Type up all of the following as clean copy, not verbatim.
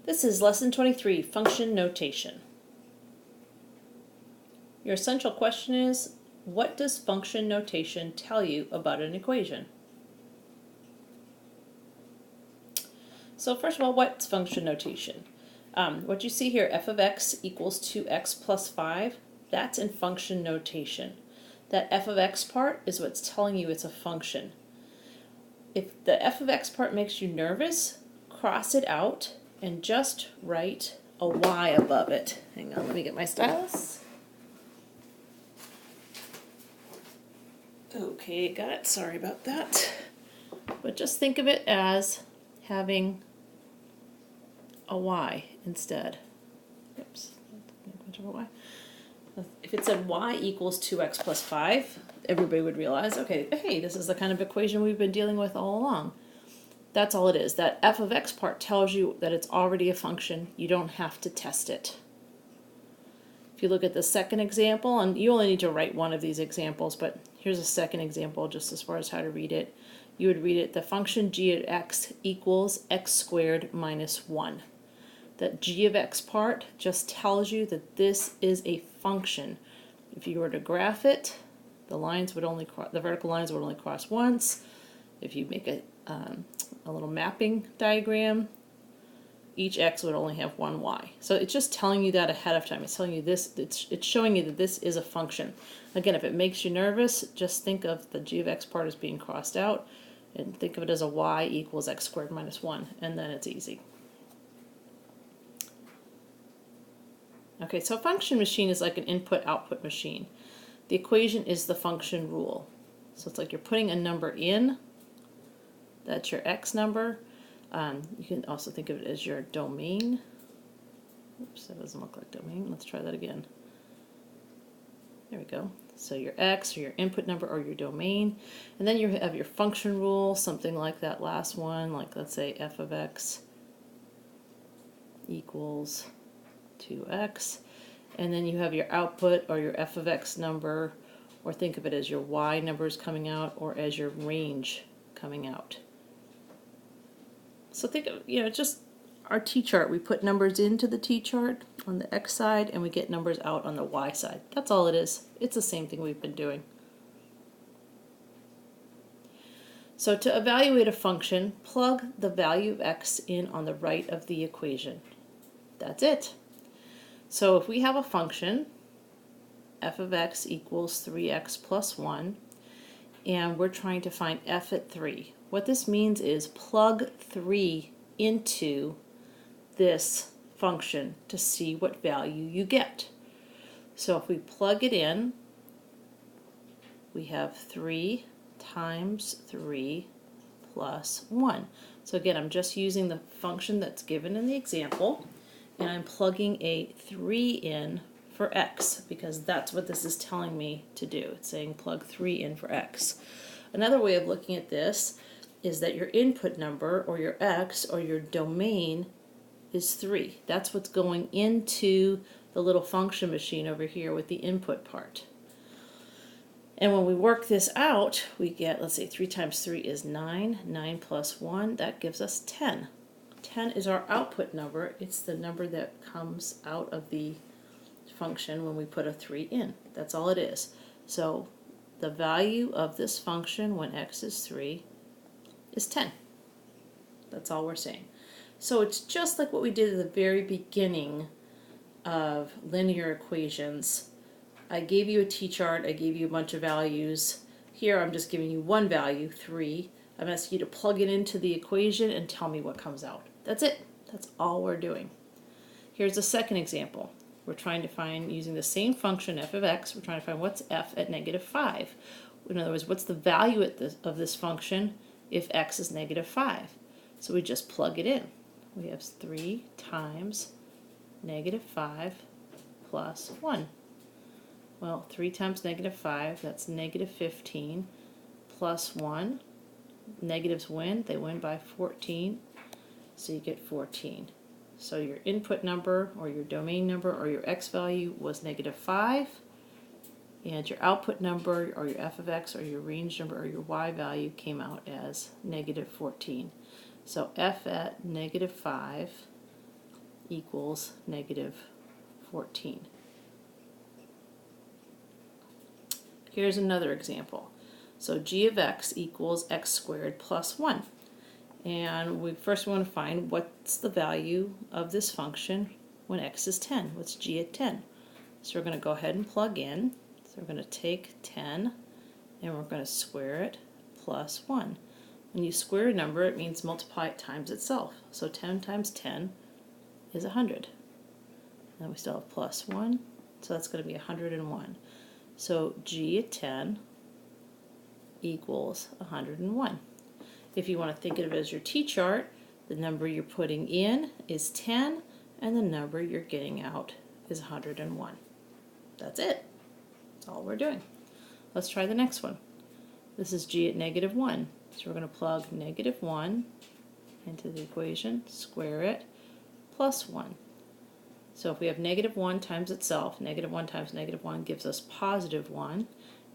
This is Lesson 23, Function Notation. Your essential question is, what does function notation tell you about an equation? So first of all, what's function notation? What you see here, f of x equals 2x plus 5, that's in function notation. That f of x part is what's telling you it's a function. If the f of x part makes you nervous, cross it out and just write a y above it. Hang on, let me get my stylus. Okay, got it. Sorry about that. But just think of it as having a y instead. Oops, much of a y. If it said y equals 2x plus 5, everybody would realize, okay, hey, this is the kind of equation we've been dealing with all along. That's all it is. That f of x part tells you that it's already a function. You don't have to test it. If you look at the second example, and you only need to write one of these examples, but here's a second example just as far as how to read it. You would read it, the function g of x equals x squared minus 1. That g of x part just tells you that this is a function. If you were to graph it, the lines would only the vertical lines would only cross once. If you make a little mapping diagram, each x would only have one y. So it's just telling you that ahead of time. It's telling you this, it's showing you that this is a function. Again, if it makes you nervous, just think of the g of x part as being crossed out and think of it as a y equals x squared minus 1, and then it's easy. Okay, so a function machine is like an input-output machine. The equation is the function rule. So it's like you're putting a number in, that's your x number. You can also think of it as your domain. Oops, that doesn't look like domain. Let's try that again. There we go. So your x, or your input number, or your domain. And then you have your function rule, something like that last one, like let's say f of x equals 2x. And then you have your output, or your f of x number, or think of it as your y numbers coming out, or as your range coming out. So think of, just our t-chart. We put numbers into the t-chart on the x side, and we get numbers out on the y side. That's all it is. It's the same thing we've been doing. So to evaluate a function, plug the value of x in on the right of the equation. That's it. So if we have a function, f of x equals 3x plus 1, and we're trying to find f at 3. What this means is plug 3 into this function to see what value you get. So if we plug it in, we have 3 times 3 plus 1. So again, I'm just using the function that's given in the example, and I'm plugging a 3 in for x, because that's what this is telling me to do. It's saying plug 3 in for x. Another way of looking at this is that your input number, or your x, or your domain is 3. That's what's going into the little function machine over here with the input part. And when we work this out, we get, let's say 3 times 3 is 9. 9 plus 1, that gives us 10. 10 is our output number. It's the number that comes out of the function when we put a 3 in. That's all it is. So the value of this function when x is 3 is 10. That's all we're saying. So it's just like what we did at the very beginning of linear equations. I gave you a t-chart, I gave you a bunch of values. Here I'm just giving you one value, 3. I'm asking you to plug it into the equation and tell me what comes out. That's it. That's all we're doing. Here's a second example. We're trying to find, using the same function f of x, we're trying to find what's f at negative 5. In other words, what's the value of this function if x is negative 5? So we just plug it in. We have 3 times negative 5 plus 1. Well, 3 times negative 5, that's negative 15, plus 1. Negatives win. They win by 14, so you get 14. So your input number, or your domain number, or your x value was negative 5, and your output number, or your f of x, or your range number, or your y value came out as negative 14. So f at negative 5 equals negative 14. Here's another example. So g of x equals x squared plus 1. And we first want to find what's the value of this function when x is 10. What's g at 10? So we're going to go ahead and plug in. So we're going to take 10 and we're going to square it plus 1. When you square a number, it means multiply it times itself. So 10 times 10 is 100. Then we still have plus 1, so that's going to be 101. So g at 10 equals 101. If you want to think of it as your t-chart, the number you're putting in is 10, and the number you're getting out is 101. That's it. That's all we're doing. Let's try the next one. This is g at negative 1. So we're going to plug negative 1 into the equation, square it, plus 1. So if we have negative 1 times itself, negative 1 times negative 1 gives us positive 1.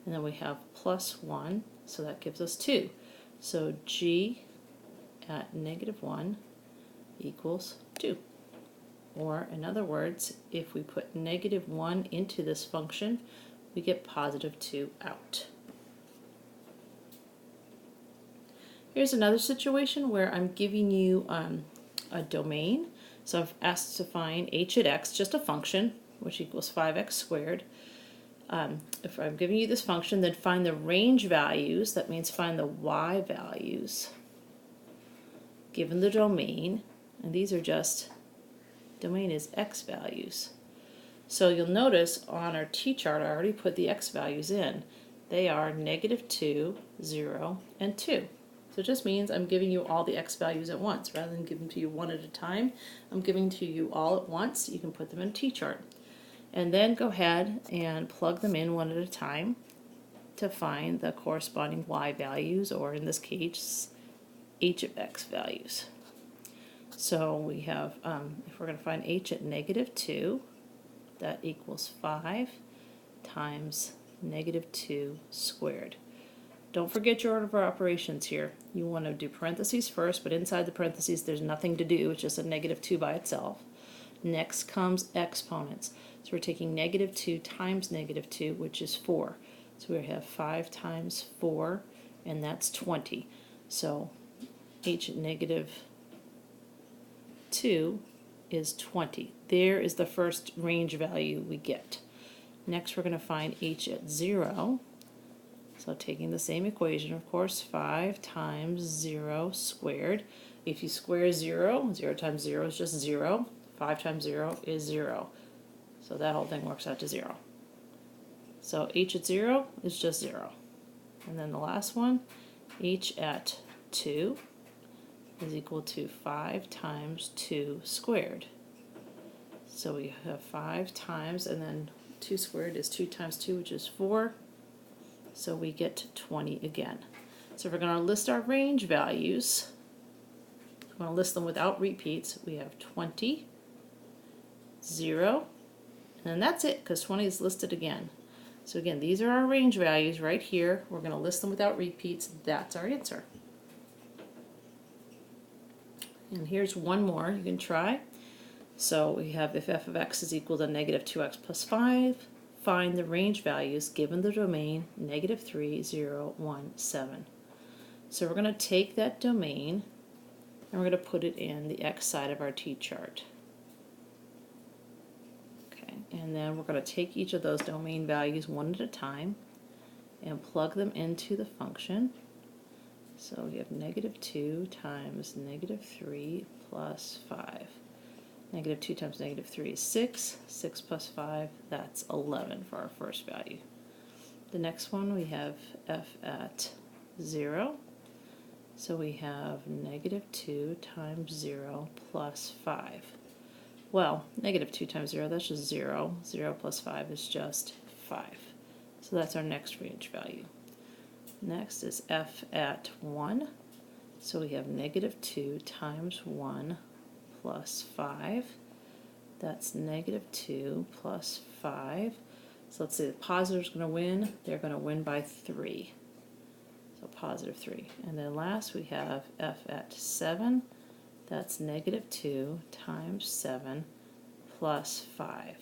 And then we have plus 1, so that gives us 2. So g at negative 1 equals 2. Or in other words, if we put negative 1 into this function, we get positive 2 out. Here's another situation where I'm giving you a domain. So I've asked to find h at x, just a function, which equals 5x squared. If I'm giving you this function, then find the range values. That means find the y values given the domain. And these are just, domain is x values. So you'll notice on our t-chart, I already put the x values in. They are negative 2, 0, and 2. So it just means I'm giving you all the x values at once. Rather than giving to you one at a time, I'm giving to you all at once. You can put them in a t-chart. And then go ahead and plug them in one at a time to find the corresponding y values, or in this case, h of x values. So we have, if we're going to find h at negative 2, that equals 5 times negative 2 squared. Don't forget your order of operations here. You want to do parentheses first, but inside the parentheses there's nothing to do. It's just a negative 2 by itself. Next comes exponents. So we're taking negative 2 times negative 2, which is 4. So we have 5 times 4, and that's 20. So h at negative 2 is 20. There is the first range value we get. Next we're going to find h at 0. So taking the same equation, of course, 5 times 0 squared. If you square 0, 0 times 0 is just 0. 5 times 0 is 0. So that whole thing works out to 0. So h at 0 is just 0. And then the last one, h at 2 is equal to 5 times 2 squared. So we have 5 times, and then 2 squared is 2 times 2, which is 4. So we get 20 again. So if we're going to list our range values, we're going to list them without repeats. We have 20, 0, and then that's it, because 20 is listed again. So again, these are our range values right here. We're going to list them without repeats. That's our answer. And here's one more you can try. So we have if f of x is equal to negative 2x plus 5, find the range values given the domain negative 3, 0, 1, 7. So we're going to take that domain and we're going to put it in the x side of our t-chart. Okay, and then we're going to take each of those domain values one at a time and plug them into the function. So we have negative 2 times negative 3 plus 5. Negative 2 times negative 3 is 6. 6 plus 5, that's 11 for our first value. The next one we have f at 0. So we have negative 2 times 0 plus 5. Well, negative 2 times 0, that's just 0. 0 plus 5 is just 5. So that's our next range value. Next is f at 1. So we have negative 2 times 1 plus 5. That's negative 2 plus 5. So let's say the positive is going to win. They're going to win by 3. So positive 3. And then last we have f at 7, that's negative 2 times 7 plus 5.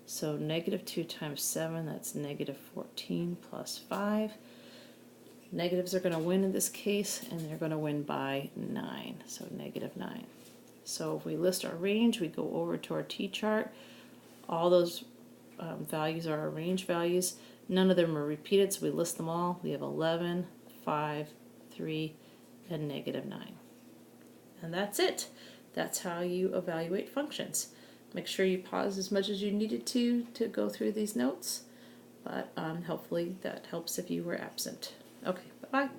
So negative 2 times 7, that's negative 14 plus 5. Negatives are going to win in this case, and they're going to win by 9, so negative 9. So if we list our range, we go over to our t-chart. All those values are our range values. None of them are repeated, so we list them all. We have 11, 5, 3, and negative 9. And that's it. That's how you evaluate functions. Make sure you pause as much as you needed to go through these notes, but hopefully that helps if you were absent. Okay, bye-bye.